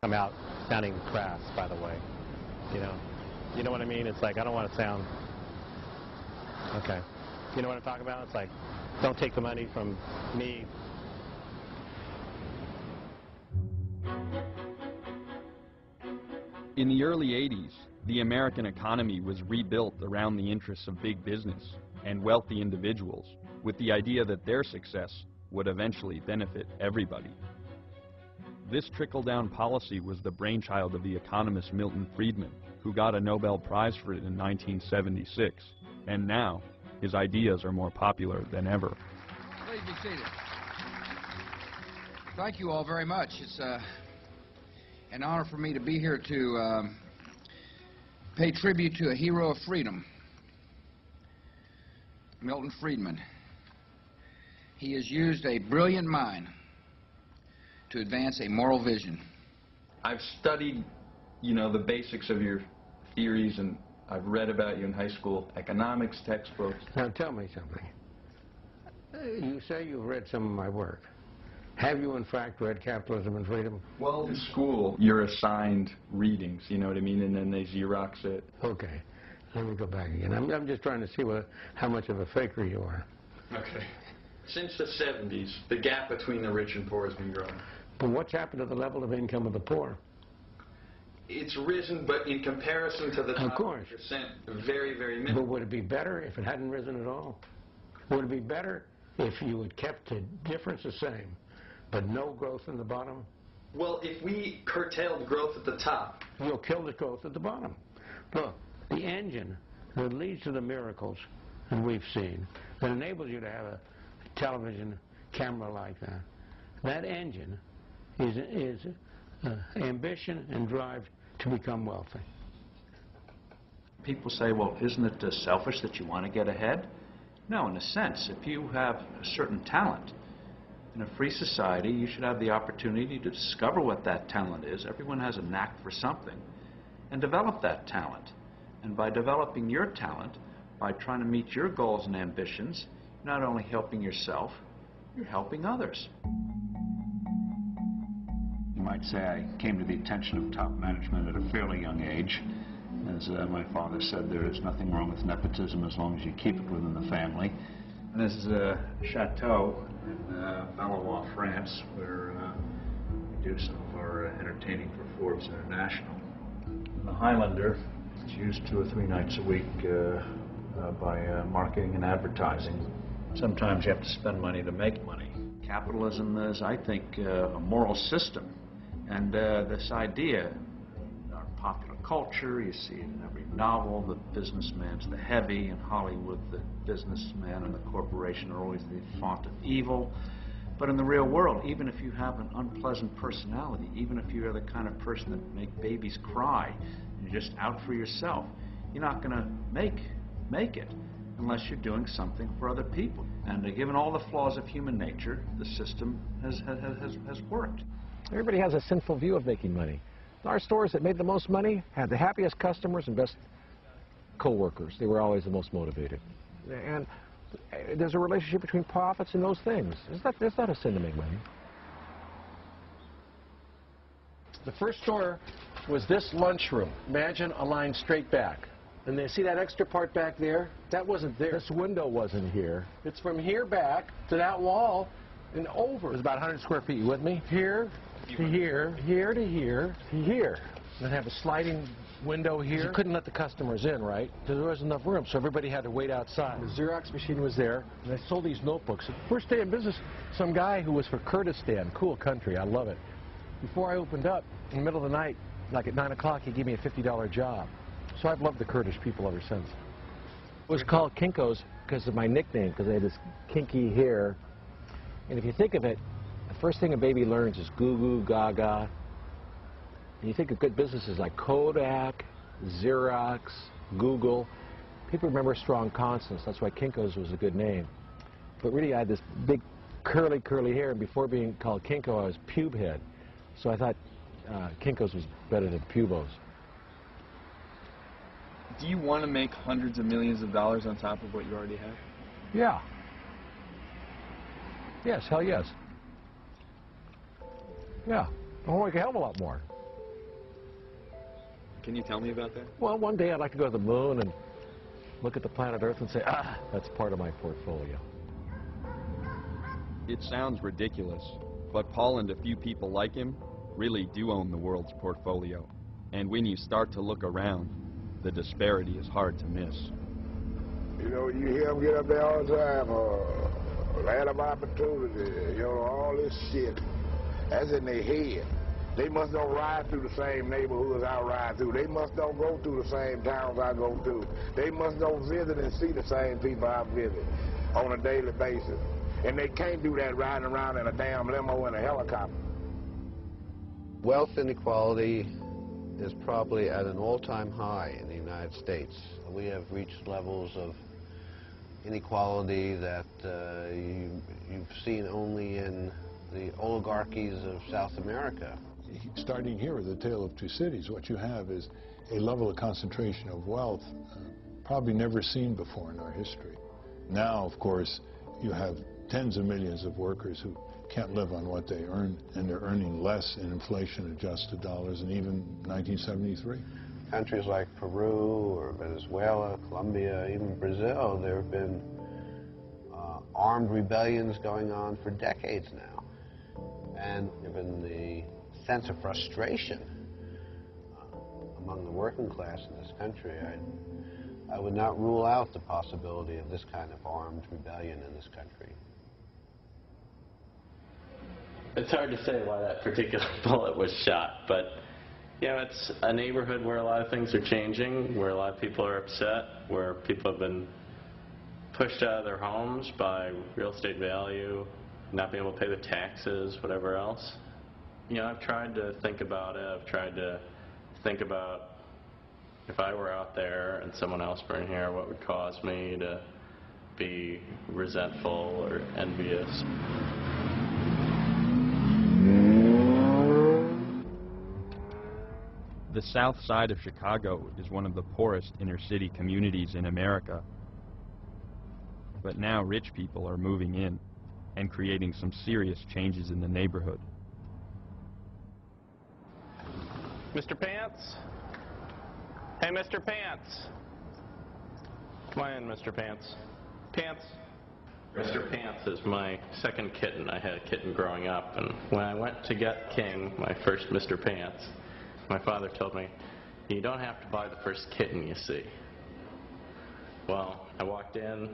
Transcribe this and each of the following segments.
come out sounding crass, by the way. You know what I mean? It's like, I don't want to sound, okay. You know what I'm talking about? It's like, don't take the money from me. In the early 80s, the American economy was rebuilt around the interests of big business and wealthy individuals, with the idea that their success would eventually benefit everybody. This trickle-down policy was the brainchild of the economist Milton Friedman, who got a Nobel Prize for it in 1976, and now his ideas are more popular than ever. Please be seated. Thank you all very much. It's an honor for me to be here to pay tribute to a hero of freedom, Milton Friedman. He has used a brilliant mind to advance a moral vision. I've studied, the basics of your theories, and I've read about you in high school economics textbooks. Now tell me something. You say you've read some of my work. Have you in fact read Capitalism and Freedom? Well, in school, you're assigned readings, you know what I mean, and then they Xerox it. Okay. Let me go back again. I'm just trying to see how much of a faker you are. Okay. Since the 70s, the gap between the rich and poor has been growing. But what's happened to the level of income of the poor? It's risen, but in comparison to the of top course. percent, very, very minimal. But would it be better if it hadn't risen at all? Would it be better if you had kept the difference the same, but no growth in the bottom? Well, if we curtailed growth at the top, you'll kill the growth at the bottom. Look, the engine that leads to the miracles that we've seen, that enables you to have a television camera like that, that engine is ambition and drive to become wealthy. People say, well, isn't it selfish that you want to get ahead? No, in a sense. If you have a certain talent, in a free society, you should have the opportunity to discover what that talent is. Everyone has a knack for something, and develop that talent. And by developing your talent, by trying to meet your goals and ambitions, you're not only helping yourself, you're helping others. You might say I came to the attention of top management at a fairly young age. As my father said, there is nothing wrong with nepotism as long as you keep it within the family. And this is a chateau in Valois, France, where we do some of our entertaining for Forbes International. The Highlander is used 2 or 3 nights a week by marketing and advertising. Sometimes you have to spend money to make money. Capitalism is, I think, a moral system. And this idea, in our popular culture, you see it in every novel, the businessman's the heavy. In Hollywood, the businessman and the corporation are always the font of evil. But in the real world, even if you have an unpleasant personality, even if you're the kind of person that make babies cry, and you're just out for yourself, you're not going to make it unless you're doing something for other people. And given all the flaws of human nature, the system has worked. Everybody has a sinful view of making money. Our stores that made the most money had the happiest customers and best co-workers. They were always the most motivated. And there's a relationship between profits and those things. It's not a sin to make money. The first store was this lunchroom. Imagine a line straight back. And then see that extra part back there? That wasn't there. This window wasn't here. It's from here back to that wall and over. It was about 100 square feet. You with me? Here to here, here to here, to here. And have a sliding window here. You couldn't let the customers in, right? There wasn't enough room, so everybody had to wait outside. The Xerox machine was there, and I sold these notebooks. First day in business, some guy who was for Kurdistan, cool country, I love it. Before I opened up, in the middle of the night, like at 9 o'clock, he gave me a $50 job. So I've loved the Kurdish people ever since. It was called Kinko's because of my nickname, because I had this kinky hair. And if you think of it, the first thing a baby learns is goo goo gaga. And you think of good businesses like Kodak, Xerox, Google. People remember strong consonants. That's why Kinko's was a good name. But really, I had this big curly hair, and before being called Kinko, I was pube head. So I thought Kinko's was better than Pubos. Do you want to make hundreds of millions of dollars on top of what you already have? Yeah. Yes, hell yes. Yeah. I want to make a hell of a lot more. Can you tell me about that? Well, one day I'd like to go to the moon and look at the planet Earth and say, ah, that's part of my portfolio. It sounds ridiculous, but Paul and a few people like him really do own the world's portfolio. And when you start to look around, the disparity is hard to miss. You know, you hear them get up there all the time, land of opportunity, you know, all this shit. That's in their head. They must don't ride through the same neighborhoods I ride through. They must don't go through the same towns I go through. They must don't visit and see the same people I visit on a daily basis. And they can't do that riding around in a damn limo and a helicopter. Wealth inequality is probably at an all-time high in the United States. We have reached levels of inequality that you've seen only in the oligarchies of South America. Starting here with the Tale of Two Cities, what you have is a level of concentration of wealth probably never seen before in our history. Now, of course, you have tens of millions of workers who can't live on what they earn, and they're earning less in inflation-adjusted dollars than even 1973. Countries like Peru or Venezuela, Colombia, even Brazil, there have been armed rebellions going on for decades now. And given the sense of frustration among the working class in this country, I would not rule out the possibility of this kind of armed rebellion in this country. It's hard to say why that particular bullet was shot, but you know, it's a neighborhood where a lot of things are changing, where a lot of people are upset, where people have been pushed out of their homes by real estate value, not being able to pay the taxes, whatever else. You know, I've tried to think about it. I've tried to think about if I were out there and someone else were in here, what would cause me to be resentful or envious. The south side of Chicago is one of the poorest inner-city communities in America. But now rich people are moving in and creating some serious changes in the neighborhood. Mr. Pants? Hey, Mr. Pants. Come on in, Mr. Pants. Pants. Mr. Pants is my second kitten. I had a kitten growing up, and when I went to get King, my first Mr. Pants, my father told me, you don't have to buy the first kitten you see. Well, I walked in,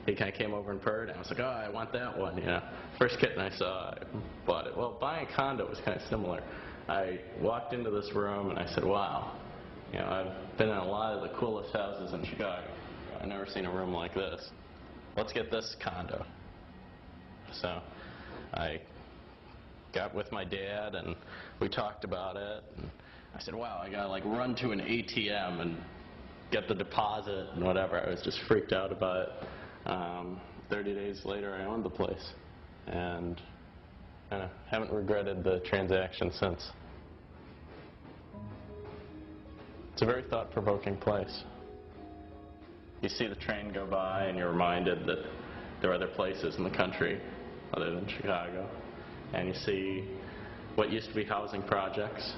he kind of came over and purred, and I was like, oh, I want that one, you know. First kitten I saw, I bought it. Well, buying a condo was kind of similar. I walked into this room and I said, wow, you know, I've been in a lot of the coolest houses in Chicago. I've never seen a room like this. Let's get this condo. So I got with my dad and we talked about it. And I said, wow, I gotta like run to an ATM and get the deposit and whatever. I was just freaked out about it. 30 days later, I owned the place, and haven't regretted the transaction since. It's a very thought-provoking place. You see the train go by, and you're reminded that there are other places in the country other than Chicago. And you see what used to be housing projects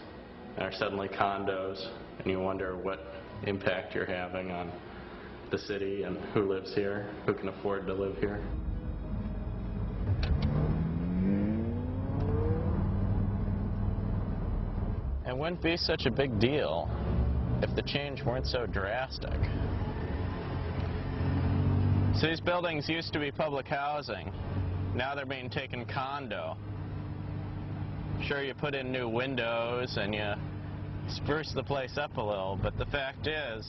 are suddenly condos, and you wonder what impact you're having on the city and who lives here, who can afford to live here. It wouldn't be such a big deal if the change weren't so drastic. So these buildings used to be public housing. Now they're being taken condo. Sure, you put in new windows and you spruce the place up a little, but the fact is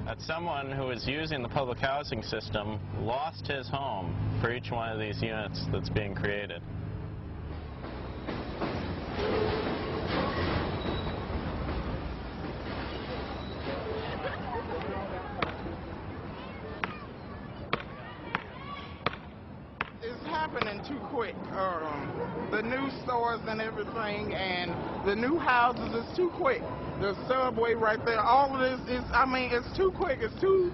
that someone who is using the public housing system lost his home for each one of these units that's being created. It's happening too quick. The new stores and everything, and the new houses is too quick. The subway right there, all of this is, I mean, it's too quick. It's too